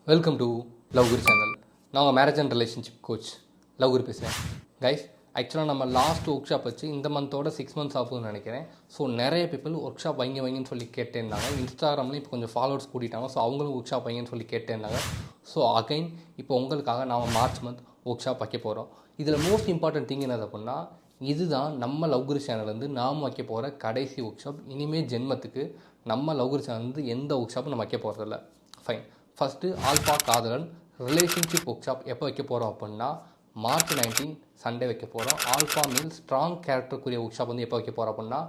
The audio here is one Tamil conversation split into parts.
Welcome to love guru channel. நான் உங்கள் marriage and relationship coach love guru பேசுகிறேன். கைஸ், ஆக்சுவலாக நம்ம லாஸ்ட் ஒர்க் ஷாப் வச்சு இந்த மந்தோட 6 months ஆகும்னு நினைக்கிறேன். ஸோ நிறைய பீப்புள் ஒர்க் ஷாப் வைங்கன்னு சொல்லி கேட்டேருந்தாங்க. இன்ஸ்டாகிராம்லேயும் இப்போ கொஞ்சம் ஃபாலோவர்ஸ் கூட்டிட்டாங்க. ஸோ அவங்களும் ஒர்க் ஷாப் வைங்கன்னு சொல்லி கேட்டேருந்தாங்க. ஸோ அகைன் இப்போ உங்களுக்காக நாம் மார்ச் மந்த் ஒர்க் ஷாப் வைக்க போகிறோம். இதில் மோஸ்ட் இம்பார்ட்டன்ட் திங் என்னது அப்படின்னா, இதுதான் நம்ம லவ் குரு சேனல் வந்து நாம் வைக்க போகிற கடைசி ஒர்க் ஷாப். இனிமேல் ஜென்மத்துக்கு நம்ம லவ் குரு சேனல் வந்து எந்த ஒர்க் ஷாப்பும் நம்ம வைக்க போகிறதில்ல. ஃபைன். ஃபஸ்ட்டு ஆல்ஃபா காதலன் ரிலேஷன்ஷிப் ஒர்க் ஷாப் எப்போ வைக்க போகிறோம் அப்படின்னா, மார்ச் 19 சண்டே வைக்க போகிறோம். ஆல்ஃபா மேல் ஸ்ட்ராங் கேரக்டருக்குரிய ஒர்க் ஷாப் வந்து எப்போ வைக்க போகிறோம் அப்படின்னா,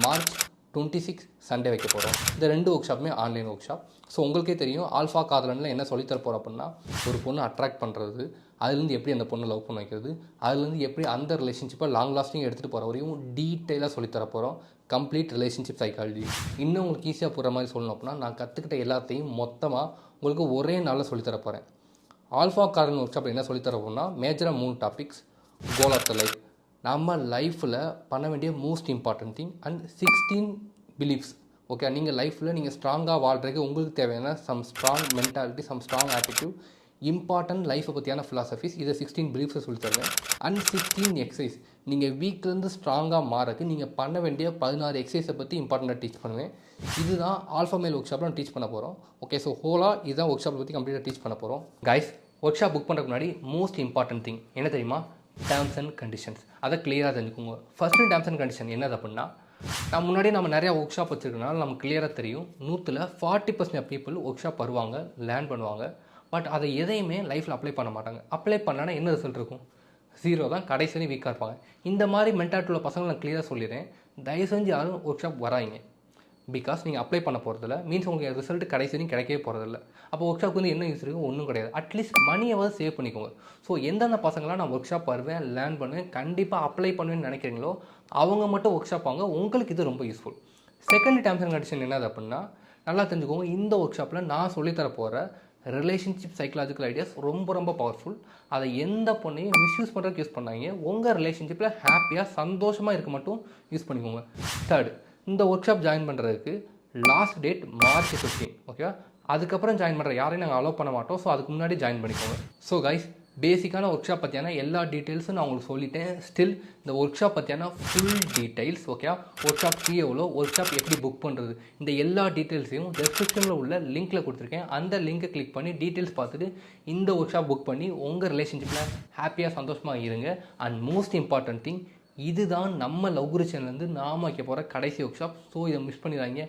மார்ச் 26 சண்டே வைக்க போகிறோம். இந்த ரெண்டு ஒர்க் ஷாப்புமே ஆன்லைன் ஒர்க் ஷாப். ஸோ உங்களுக்கே தெரியும் ஆல்ஃபா காதலனில் என்ன சொல்லித்தர போகிறோம் அப்படின்னா, ஒரு பொண்ணு அட்ராக்ட் பண்ணுறது, அதுலேருந்து எப்படி அந்த பொண்ணை லவ் பண்ண வைக்கிறது, அதுலேருந்து எப்படி அந்த ரிலேஷன்ஷிப்பை லாங் லாஸ்டிங் எடுத்துகிட்டு போகிற வரையும் டீட்டெயிலாக சொல்லித்தர போகிறோம். Complete relationship psychology. இன்னும் உங்களுக்கு ஈஸியாக போகிற மாதிரி சொல்லணும் அப்படின்னா, நான் கற்றுக்கிட்ட எல்லாத்தையும் மொத்தமாக உங்களுக்கு ஒரே நாளில் சொல்லித்தர போகிறேன். ஆல்ஃபா கார்டன் ஒர்க் ஷாப்பில் என்ன சொல்லித்தர போகிறோம்னா, மேஜராக 3 topics. Goal of the life, நம்ம லைஃப்பில் பண்ண வேண்டிய most important thing, and 16 beliefs. Okay, நீங்கள் லைஃப்பில் நீங்கள் ஸ்ட்ராங்காக வாழ்கிறதுக்கு உங்களுக்கு தேவையான some strong mentality, some strong attitude, important லைஃப்பை பற்றியான ஃபிலாசபிஸ், இதை 16 பிலீஃப்ஸை சொல்லித்தருவேன். And 16 exercise. நீங்கள் வீக்லேருந்து ஸ்ட்ராங்காக மாறக்கு நீங்கள் பண்ண வேண்டிய 16 எக்ஸசைஸை பற்றி இம்பார்ட்டண்ட்டாக டீச் பண்ணுவேன். இதுதான் ஆல்ஃபா மேல் ஒர்க் ஷாப்பில் டீச் பண்ண போகிறோம். ஓகே, ஸோ ஹோலாக இதுதான் ஒர்க் ஷாப்பை பற்றி கம்ப்ளீட்டாக டீச் பண்ண போகிறோம். கைஸ், ஒர்க் ஷாப் புக் பண்ணுறதுக்கு முன்னாடி மோஸ்ட் இம்பார்ட்டன்ட் திங் என்ன தெரியுமா? Terms and conditions. அதை கிளியராக தெரிஞ்சுக்கோங்க. ஃபஸ்ட்டு டேர்ம்ஸ் அண்ட் கண்டிஷன் என்னது அப்படின்னா, முன்னாடி நம்ம நிறையா ஒர்க் ஷாப் வச்சுருக்கனால நமக்கு கிளியராக தெரியும். 100ல் 40% பீப்புள் ஒர்க் ஷாப் வருவாங்க, லேர்ன் பண்ணுவாங்க. பட் அதை எதையுமே லைஃப்பில் அப்ளை பண்ண மாட்டாங்க. அப்ளை பண்ணால் என்ன ரிசல்ட் இருக்கும்? 0 தான். கடைசி வரையும் வீக்காக இருப்பாங்க. இந்த மாதிரி மென்டாலிட்டி உள்ள பசங்களை நான் கிளியராக சொல்லிடுறேன். தயவு செஞ்சு யாரும் ஒர்க் ஷாப் வராங்க. பிகாஸ் நீங்கள் அப்ளை பண்ண போகிறதில்ல. மீன்ஸ் உங்களுக்கு ரிசல்ட் கடைசி வரையும் கிடைக்கவே போகிறதில்ல. அப்போ ஒர்க் ஷாப் வந்து என்ன யூஸ் இருக்குது? ஒன்றும் கிடையாது. அட்லீஸ்ட் மணியாவது சேவ் பண்ணிக்கோங்க. ஸோ எந்தெந்த பசங்களாம் நான் ஒர்க் ஷாப் வருவேன், லேர்ன் பண்ணுவேன், கண்டிப்பாக அப்ளை பண்ணுவேன்னு நினைக்கிறீங்களோ அவங்க மட்டும் ஒர்க் ஷாப் வாங்க. உங்களுக்கு இது ரொம்ப useful. Second terms and condition என்னது அப்படின்னா, நல்லா தெரிஞ்சுக்கோங்க. இந்த ஒர்க் ஷாப்பில் நான் சொல்லித்தர போகிற ரிலேஷன்ஷிப் சைக்கலாஜிக்கல் ஐடியாஸ் ரொம்ப ரொம்ப பவர்ஃபுல். அதை எந்த பொண்ணையும் மிஸ்யூஸ் பண்ணுறதுக்கு யூஸ் பண்ணாங்க. உங்கள் ரிலேஷன்ஷிப்பில் ஹாப்பியாக சந்தோஷமாக இருக்க மட்டும் யூஸ் பண்ணிக்கோங்க. தேர்டு, இந்த ஒர்க் ஷாப் ஜாயின் பண்ணுறதுக்கு லாஸ்ட் டேட் மார்ச் 15. ஓகேவா? அதுக்கப்புறம் ஜாயின் பண்ணுற யாரையும் நாங்கள் அலோவ் பண்ண மாட்டோம். ஸோ அதுக்கு முன்னாடி ஜாயின் பண்ணிக்கோங்க. ஸோ கைஸ், பேசிக்கான ஒர்க் ஷாப் பற்றியான எல்லா டீட்டெயில்ஸும் நான் உங்களுக்கு சொல்லிட்டேன். ஸ்டில் இந்த ஒர்க் ஷாப் பற்றியான full details, okay, workshop fee எவ்வளோ, ஒர்க் ஷாப் எப்படி புக் பண்ணுறது, இந்த எல்லா டீட்டெயில்ஸையும் டிஸ்கிரிப்ஷனில் உள்ள லிங்க்கில் கொடுத்துருக்கேன். அந்த லிங்கை கிளிக் பண்ணி டீட்டெயில்ஸ் பார்த்துட்டு இந்த ஒர்க் ஷாப் புக் பண்ணி உங்கள் ரிலேஷன்ஷிப்பில் ஹாப்பியாக சந்தோஷமாக இருங்க. அண்ட் மோஸ்ட் இம்பார்ட்டன்ட் திங், இதுதான் நம்ம லவ் குரு சேனல்லேருந்து நாம் வைக்க போகிற கடைசி ஒர்க் ஷாப். ஸோ இதை மிஸ் பண்ணிடுறாங்க.